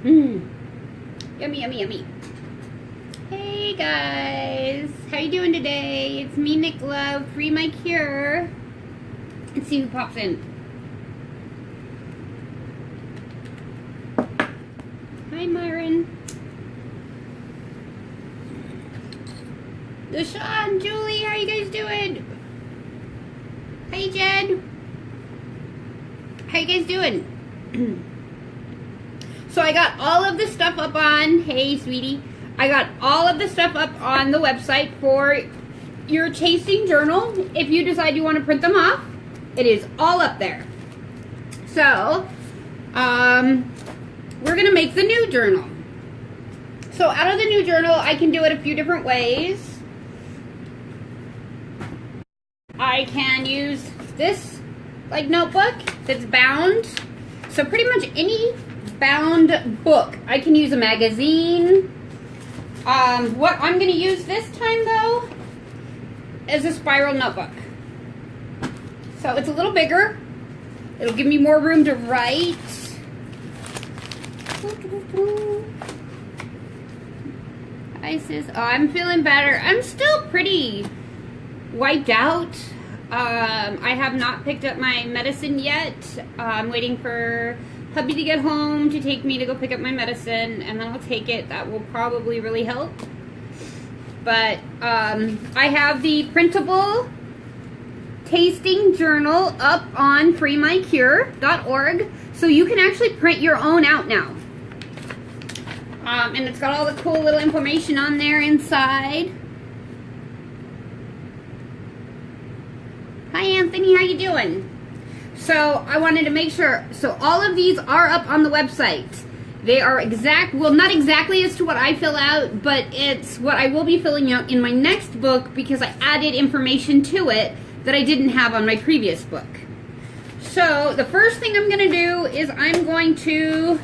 Mmm. Yummy, yummy, yummy. Hey guys, how you doing today? It's me, Nick Love, Free My Cure. Let's see who pops in. Hi, Myron. Deshaun, Julie, how you guys doing? Hey, Jed. How you guys doing? So I got all of the stuff up on, hey, sweetie. I got all of the stuff up on the website for your tasting journal. If you decide you want to print them off, it is all up there. So, we're going to make the new journal. So out of the new journal, I can do it a few different ways. I can use this like notebook that's bound. So pretty much any bound book. I can use a magazine. What I'm going to use this time though is a spiral notebook. So it's a little bigger. It'll give me more room to write. Hi sis. Oh, I'm feeling better. I'm still pretty wiped out. I have not picked up my medicine yet. I'm waiting for hubby to get home to take me to go pick up my medicine, and then I'll take it. That will probably really help. But I have the printable tasting journal up on freemycure.org, so you can actually print your own out now. And it's got all the cool little information on there inside. Hi Anthony, how you doing? So I wanted to make sure, so all of these are up on the website. They are well, not exactly as to what I fill out, but it's what I will be filling out in my next book because I added information to it that I didn't have on my previous book. So the first thing I'm going to do is I'm going to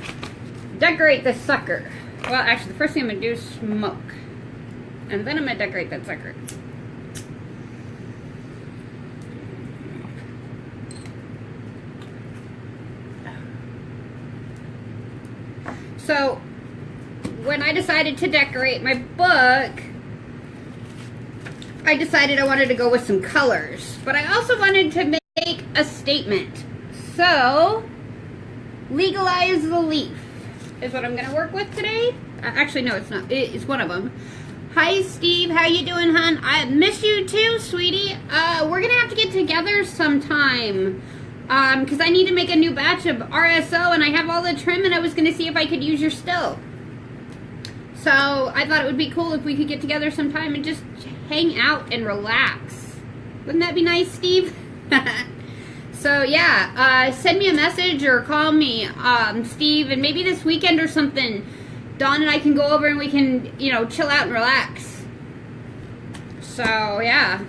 decorate this sucker. Well, actually, the first thing I'm going to do is smoke. And then I'm going to decorate that sucker. So, when I decided to decorate my book, I decided I wanted to go with some colors. But I also wanted to make a statement. So, legalize the leaf is what I'm going to work with today. Actually, no, it's not. It's one of them. Hi, Steve. How you doing, hon? I miss you too, sweetie. We're going to have to get together sometime. Because I need to make a new batch of RSO, and I have all the trim, and I was going to see if I could use your still. So, I thought it would be cool if we could get together sometime and just hang out and relax. Wouldn't that be nice, Steve? So, yeah, send me a message or call me, Steve, and maybe this weekend or something, Dawn and I can go over and we can, you know, chill out and relax. So, yeah.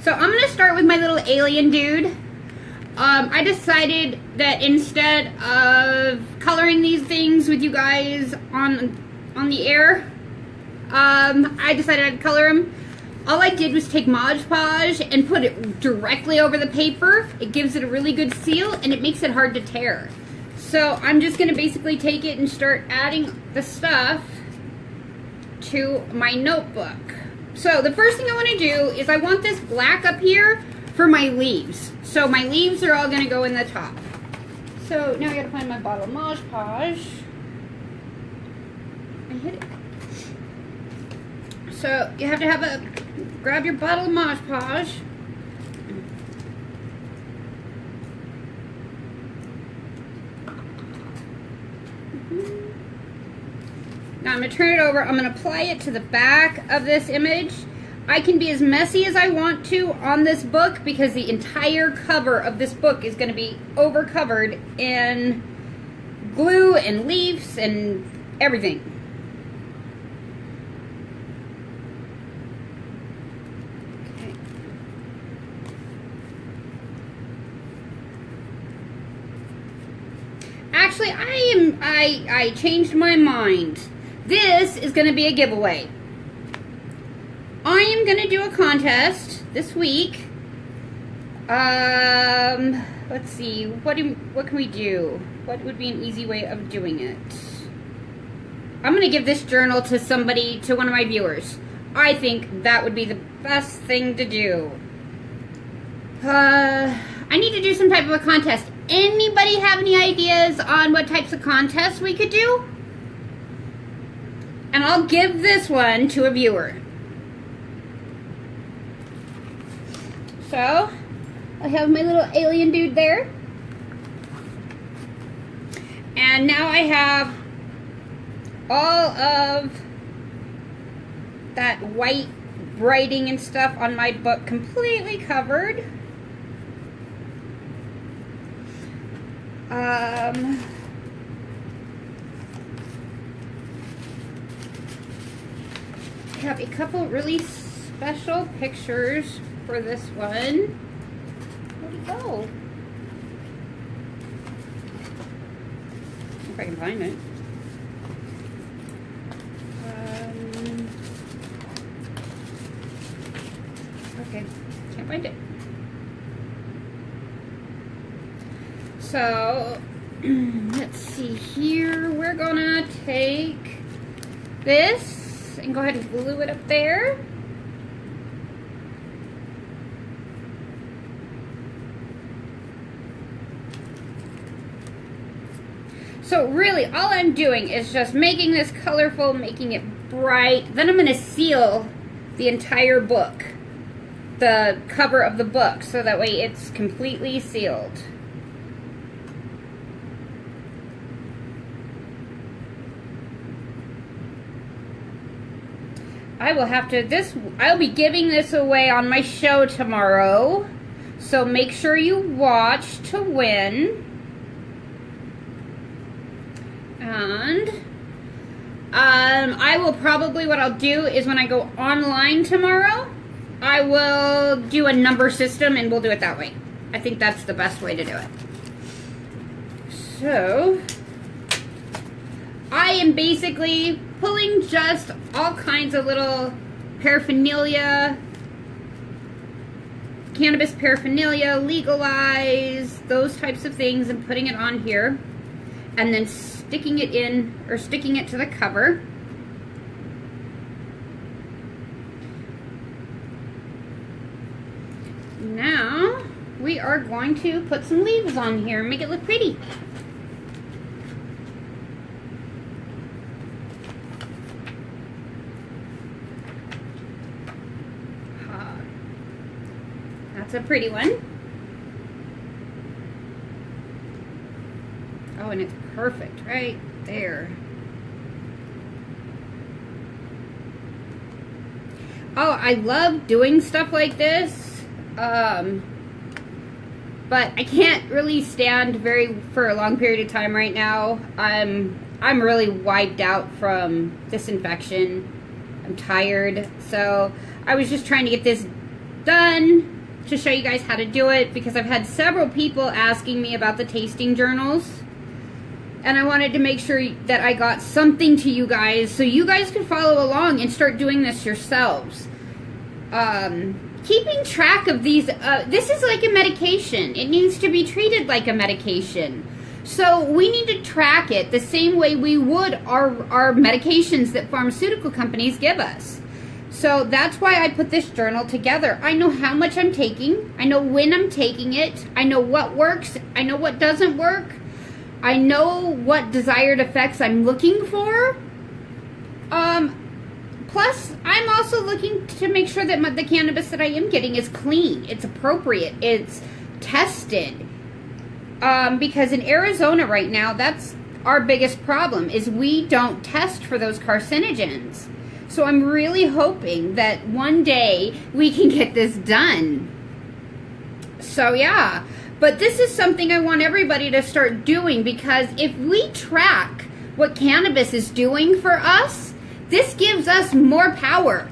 So I'm going to start with my little alien dude. I decided that instead of coloring these things with you guys on the air, I decided I'd color them. All I did was take Mod Podge and put it directly over the paper. It gives it a really good seal and it makes it hard to tear. So I'm just going to basically take it and start adding the stuff to my notebook. So the first thing I want to do is I want this black up here for my leaves. So my leaves are all going to go in the top. So now I got to find my bottle of Mod Podge. I hit it. So you have to grab your bottle of Mod Podge. Now I'm going to turn it over. I'm going to apply it to the back of this image. I can be as messy as I want to on this book because the entire cover of this book is going to be over covered in glue and leaves and everything. Okay. Actually, I changed my mind. This is going to be a giveaway. I am going to do a contest this week. Let's see. What can we do? What would be an easy way of doing it? I'm going to give this journal to somebody, to one of my viewers. I think that would be the best thing to do. I need to do some type of a contest. Anybody have any ideas on what types of contests we could do? And I'll give this one to a viewer. So, I have my little alien dude there. And now I have all of that white writing and stuff on my book completely covered. I have a couple really special pictures for this one. Where'd it go? If I can find it. Okay, can't find it. So, let's see here. We're gonna take this and go ahead and glue it up there. So really, all I'm doing is just making this colorful, making it bright. Then I'm gonna seal the entire book, the cover of the book, so that way it's completely sealed. I will have to, I'll be giving this away on my show tomorrow, so make sure you watch to win. And I will probably, what I'll do is when I go online tomorrow, I will do a number system and we'll do it that way. I think that's the best way to do it. So, I am basically pulling just all kinds of little paraphernalia, cannabis paraphernalia, legalize, those types of things, and putting it on here. And then sticking it in, or sticking it to the cover. Now, we are going to put some leaves on here and make it look pretty. That's a pretty one. Oh, and it's perfect right there. Oh, I love doing stuff like this, but I can't really stand for a long period of time right now. I'm really wiped out from this infection. I'm tired, so I was just trying to get this done to show you guys how to do it, because I've had several people asking me about the tasting journals. And I wanted to make sure that I got something to you guys so you guys could follow along and start doing this yourselves. Keeping track of these, this is like a medication. It needs to be treated like a medication. So we need to track it the same way we would our medications that pharmaceutical companies give us. So that's why I put this journal together. I know how much I'm taking. I know when I'm taking it. I know what works. I know what doesn't work. I know what desired effects I'm looking for. Plus, I'm also looking to make sure that the cannabis that I am getting is clean. It's appropriate. It's tested. Because in Arizona right now, that's our biggest problem, is we don't test for those carcinogens. So I'm really hoping that one day we can get this done. So yeah. But this is something I want everybody to start doing, because if we track what cannabis is doing for us, this gives us more power.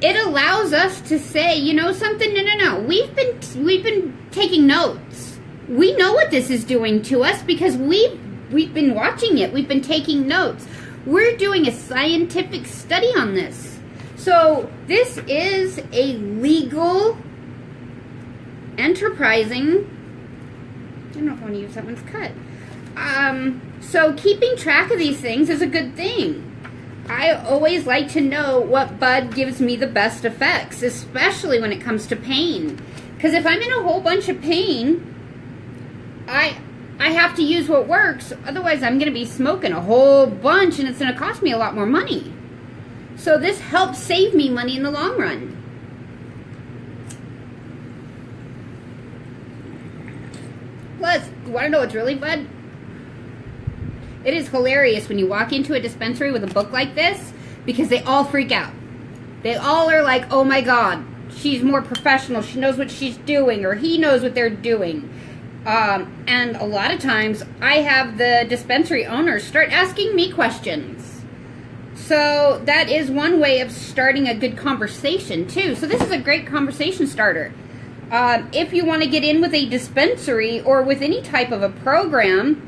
It allows us to say, you know something, no. We've been taking notes. We know what this is doing to us because we've been watching it. We've been taking notes. We're doing a scientific study on this. So this is a legal, enterprising, I don't know if I want to use that one's cut. So keeping track of these things is a good thing. I always like to know what bud gives me the best effects, especially when it comes to pain. Because if I'm in a whole bunch of pain, I have to use what works. Otherwise, I'm going to be smoking a whole bunch, and it's going to cost me a lot more money. So this helps save me money in the long run. Plus, you want to know what's really fun? It is hilarious when you walk into a dispensary with a book like this, because they all freak out. They all are like, oh my god, she's more professional, she knows what she's doing, or he knows what they're doing. And a lot of times, I have the dispensary owners start asking me questions. So that is one way of starting a good conversation too. So this is a great conversation starter. If you want to get in with a dispensary or with any type of a program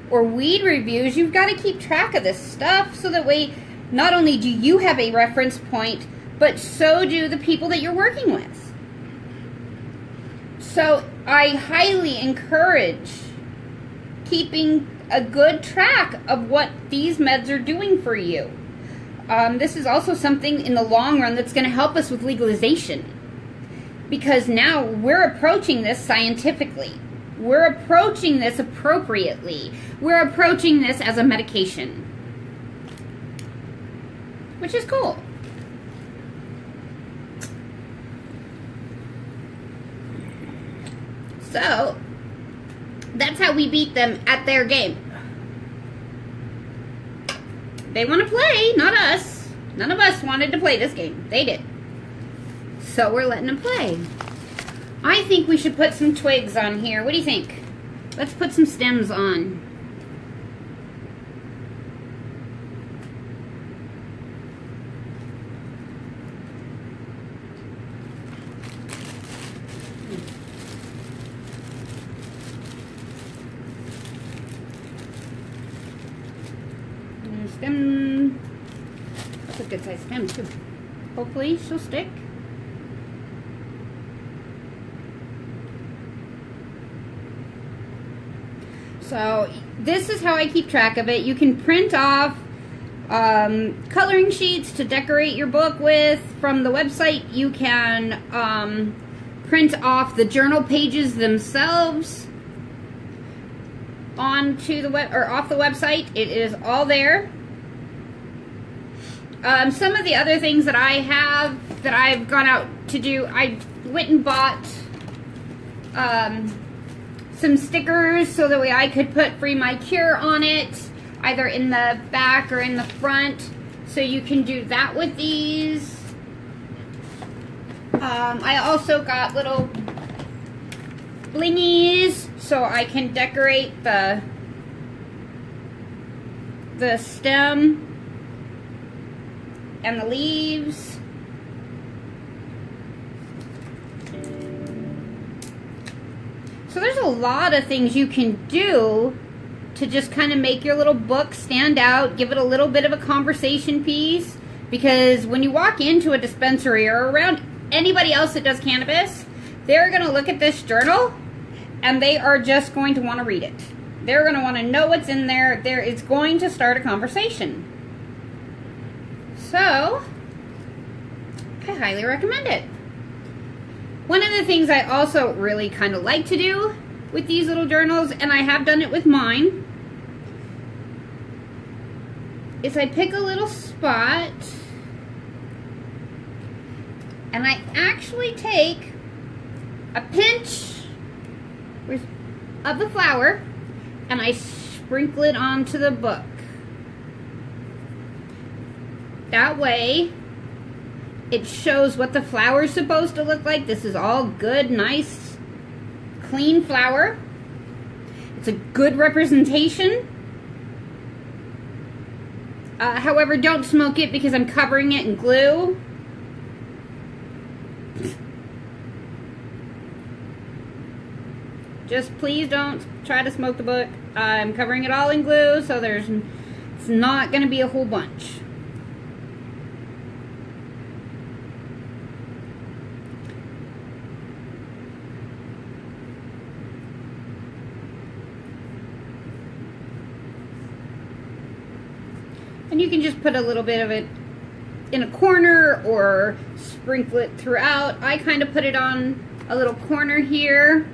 or weed reviews, you've got to keep track of this stuff so that way not only do you have a reference point, but so do the people that you're working with. So I highly encourage keeping a good track of what these meds are doing for you. This is also something in the long run that's going to help us with legalization. Because now we're approaching this scientifically. We're approaching this appropriately. We're approaching this as a medication. Which is cool. So, that's how we beat them at their game. They want to play, not us. None of us wanted to play this game. They did. So we're letting them play. I think we should put some twigs on here. What do you think? Let's put some stems on. Stem. That's a good size stem too. Hopefully she'll stick. So this is how I keep track of it. You can print off coloring sheets to decorate your book with from the website. You can print off the journal pages themselves onto the web or off the website. It is all there. Some of the other things that I have that I've gone out to do, I went and bought some stickers so that way I could put Free My Cure on it, either in the back or in the front. So you can do that with these. I also got little blingies so I can decorate the stem and the leaves. So there's a lot of things you can do to just kind of make your little book stand out, give it a little bit of a conversation piece, because when you walk into a dispensary or around anybody else that does cannabis, they're going to look at this journal and they are just going to want to read it. They're going to want to know what's in there. It's going to start a conversation. So, I highly recommend it. One of the things I also really kind of like to do with these little journals, and I have done it with mine, is I pick a little spot and I actually take a pinch of the flower and I sprinkle it onto the book. That way, it shows what the flower is supposed to look like. This is all good, nice, clean flower. It's a good representation. However, don't smoke it because I'm covering it in glue. Just please don't try to smoke the book. I'm covering it all in glue, so it's not going to be a whole bunch. And you can just put a little bit of it in a corner or sprinkle it throughout. I kind of put it on a little corner here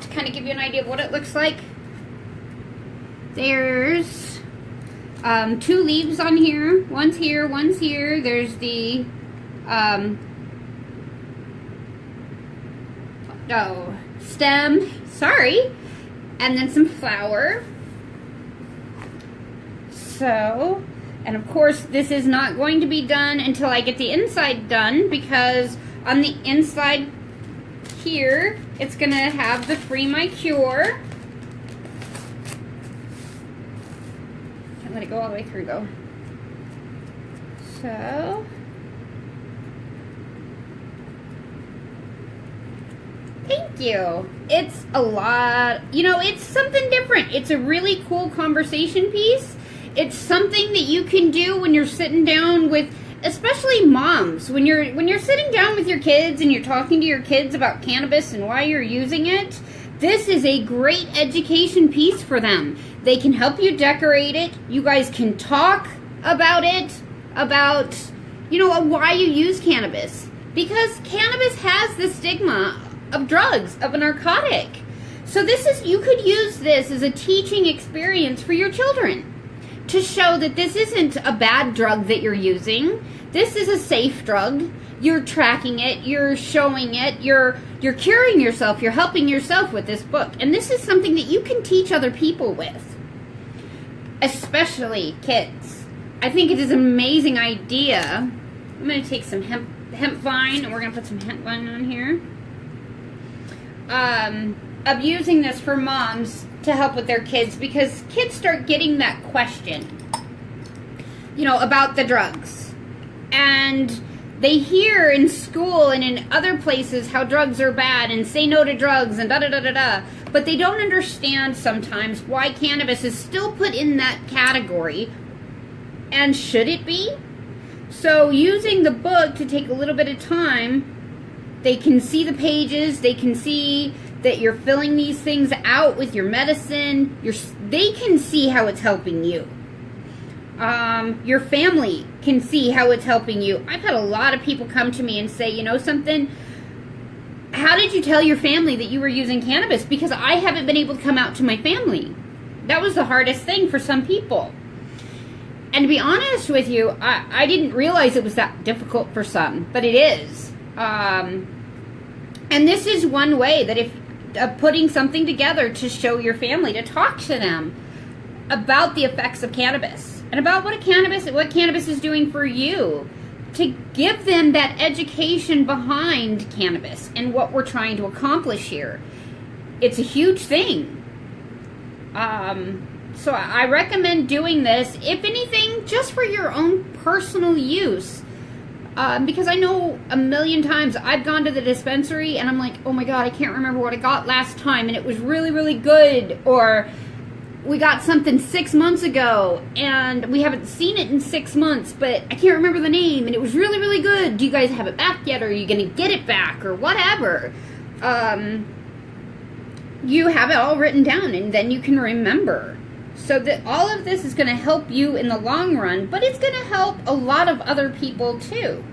to kind of give you an idea of what it looks like. There's 2 leaves on here. One's here, one's here. There's the stem, sorry, and then some flower. So, and of course this is not going to be done until I get the inside done, because on the inside here it's going to have the Free My Cure. Can't let it go all the way through though. So, thank you. It's a lot, you know, it's something different. It's a really cool conversation piece. It's something that you can do when you're sitting down with, especially moms, when you're sitting down with your kids and you're talking to your kids about cannabis and why you're using it. This is a great education piece for them. They can help you decorate it. You guys can talk about it, about, you know, why you use cannabis. Because cannabis has the stigma of drugs, of a narcotic. So you could use this as a teaching experience for your children, to show that this isn't a bad drug that you're using. This is a safe drug. You're tracking it, you're showing it, you're curing yourself, you're helping yourself with this book. And this is something that you can teach other people with, especially kids. I think it is an amazing idea. I'm going to take some hemp vine, and we're going to put some hemp vine on here. Of using this for moms to help with their kids, because kids start getting that question, you know, about the drugs, and they hear in school and in other places how drugs are bad and say no to drugs and da-da-da-da-da, but they don't understand sometimes why cannabis is still put in that category, and should it be? So using the book to take a little bit of time, they can see the pages, they can see that you're filling these things out with your medicine. They can see how it's helping you. Your family can see how it's helping you. I've had a lot of people come to me and say, you know something, how did you tell your family that you were using cannabis? Because I haven't been able to come out to my family. That was the hardest thing for some people. And to be honest with you, I didn't realize it was that difficult for some, but it is. And this is one way that if putting something together to show your family, to talk to them about the effects of cannabis and about what cannabis is doing for you, to give them that education behind cannabis and what we're trying to accomplish here. It's a huge thing. So I recommend doing this, if anything, just for your own personal use. Because I know a million times I've gone to the dispensary and I'm like, oh my God, I can't remember what I got last time and it was really, really good. Or we got something 6 months ago and we haven't seen it in 6 months, but I can't remember the name and it was really, really good. Do you guys have it back yet? Or are you going to get it back or whatever? You have it all written down and then you can remember. So that all of this is going to help you in the long run, but it's going to help a lot of other people too.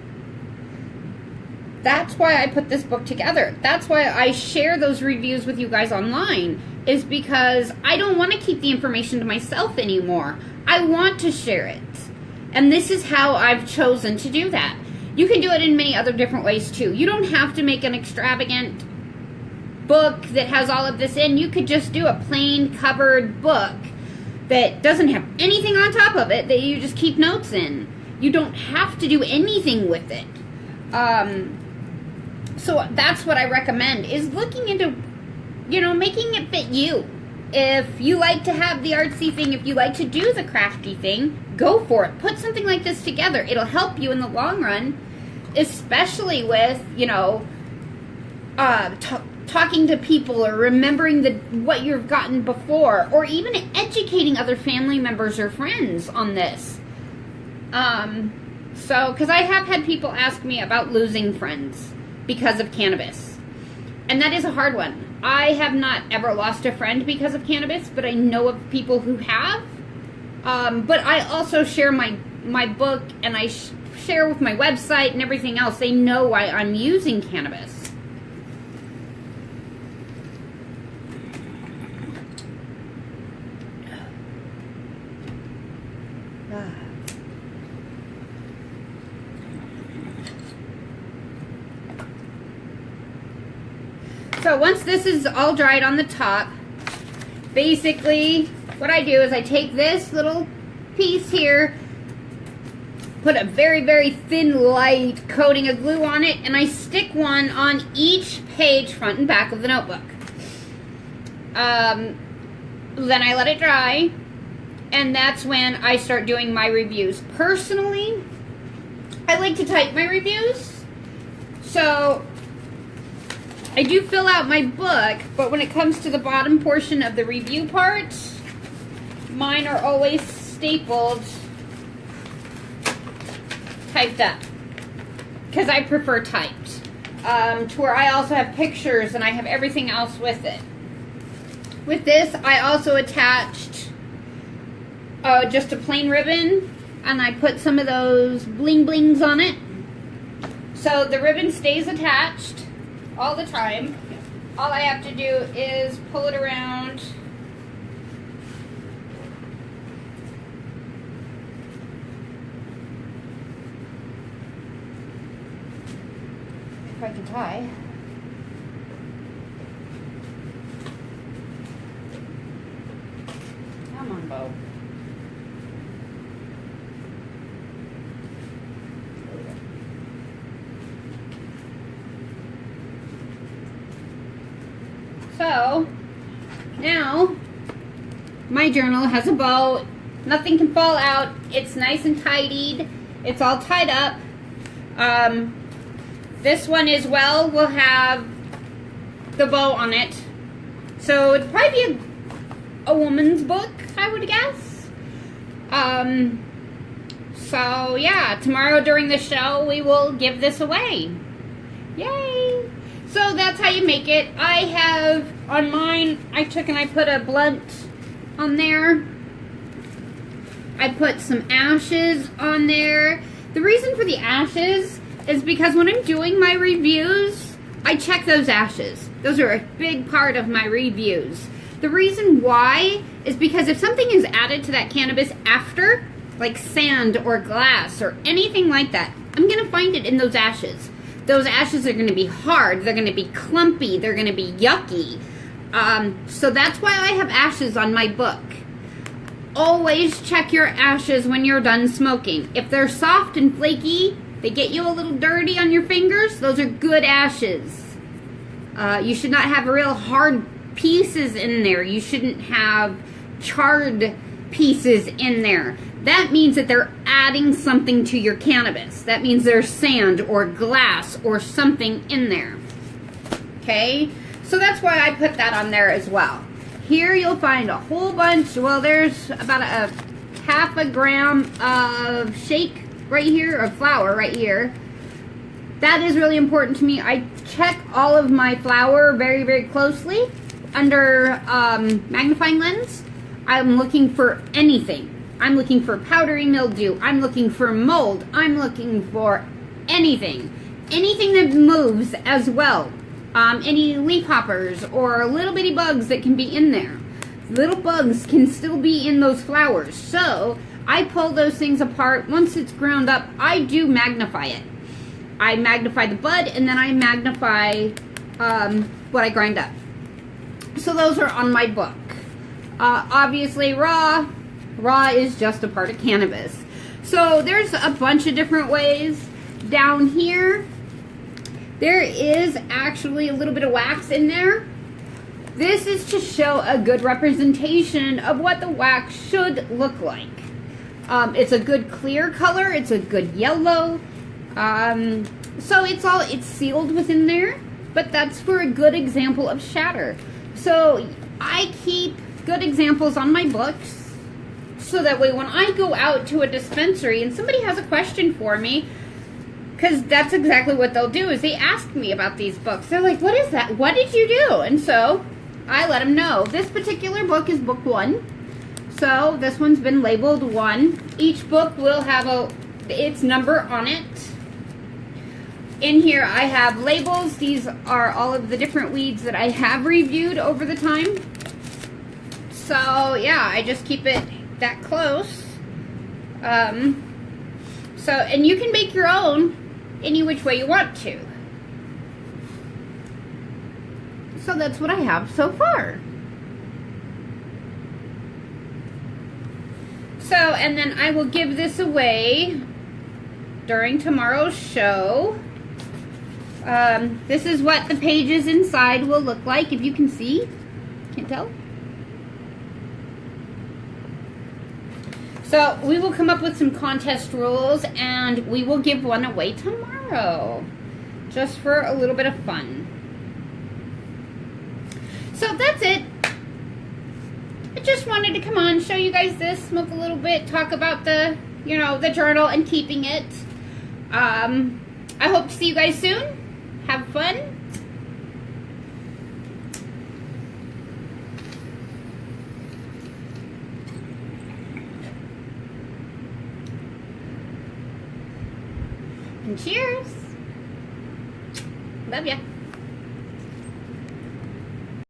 That's why I put this book together. That's why I share those reviews with you guys online, is because I don't want to keep the information to myself anymore. I want to share it. And this is how I've chosen to do that. You can do it in many other different ways too. You don't have to make an extravagant book that has all of this in. You could just do a plain covered book that doesn't have anything on top of it that you just keep notes in. You don't have to do anything with it. So that's what I recommend, is looking into, you know, making it fit you. If you like to have the artsy thing, if you like to do the crafty thing, go for it. Put something like this together. It'll help you in the long run, especially with, you know, talking to people or remembering what you've gotten before, or even educating other family members or friends on this. Because I have had people ask me about losing friends because of cannabis. And that is a hard one. I have not ever lost a friend because of cannabis, but I know of people who have. But I also share my book, and I share with my website and everything else. They know why I'm using cannabis. So once this is all dried on the top, basically what I do is I take this little piece here, put a very, very thin, light coating of glue on it, and I stick one on each page, front and back of the notebook. Then I let it dry, and that's when I start doing my reviews. Personally, I like to type my reviews, so I do fill out my book, but when it comes to the bottom portion of the review part, mine are always stapled, typed up, because I prefer typed, to where I also have pictures and I have everything else with it. With this, I also attached just a plain ribbon, and I put some of those bling blings on it, so the ribbon stays attached all the time. All I have to do is pull it around. If I can tie. Come on, Bo. So, now, my journal has a bow. Nothing can fall out. It's nice and tidied. It's all tied up. This one as well will have the bow on it. So, it'd probably be a woman's book, I would guess. So, yeah, tomorrow during the show, we will give this away. Yay! So that's how you make it. I have, on mine, I took and I put a blunt on there. I put some ashes on there. The reason for the ashes is because when I'm doing my reviews, I check those ashes. Those are a big part of my reviews. The reason why is because if something is added to that cannabis after, like sand or glass or anything like that, I'm going to find it in those ashes. Those ashes are going to be hard, they're going to be clumpy, they're going to be yucky. So that's why I have ashes on my book. Always check your ashes when you're done smoking. If they're soft and flaky, they get you a little dirty on your fingers, those are good ashes. You should not have real hard pieces in there. You shouldn't have charred pieces in there. That means that they're adding something to your cannabis. That means there's sand or glass or something in there. Okay? So that's why I put that on there as well. Here you'll find a whole bunch. Well, there's about a half a gram of shake right here, or flour right here. That is really important to me. I check all of my flour very, very closely under magnifying lens. I'm looking for anything. I'm looking for powdery mildew. I'm looking for mold. I'm looking for anything. Anything that moves as well. Any leaf hoppers or little bitty bugs that can be in there. Little bugs can still be in those flowers. So I pull those things apart. Once it's ground up, I do magnify it. I magnify the bud, and then I magnify what I grind up. So those are on my book. Obviously raw is just a part of cannabis. So there's a bunch of different ways. Down here, there is actually a little bit of wax in there. This is to show a good representation of what the wax should look like. It's a good clear color. It's a good yellow. So it's sealed within there, but that's for a good example of shatter. So I keep good examples on my books, so that way when I go out to a dispensary and somebody has a question for me, because that's exactly what they'll do, is they ask me about these books. They're like, what is that? What did you do? And so I let them know. This particular book is book 1. So this one's been labeled 1. Each book will have its number on it. In here I have labels. These are all of the different weeds that I have reviewed over the time. So yeah, I just keep it that close. And you can make your own any which way you want to. So that's what I have so far. So, and then I will give this away during tomorrow's show. This is what the pages inside will look like, if you can see. Can't tell? So, we will come up with some contest rules, and we will give one away tomorrow. Just for a little bit of fun. So, that's it. I just wanted to come on, show you guys this, smoke a little bit, talk about the, the journal and keeping it. I hope to see you guys soon. Have fun. And cheers. Love ya.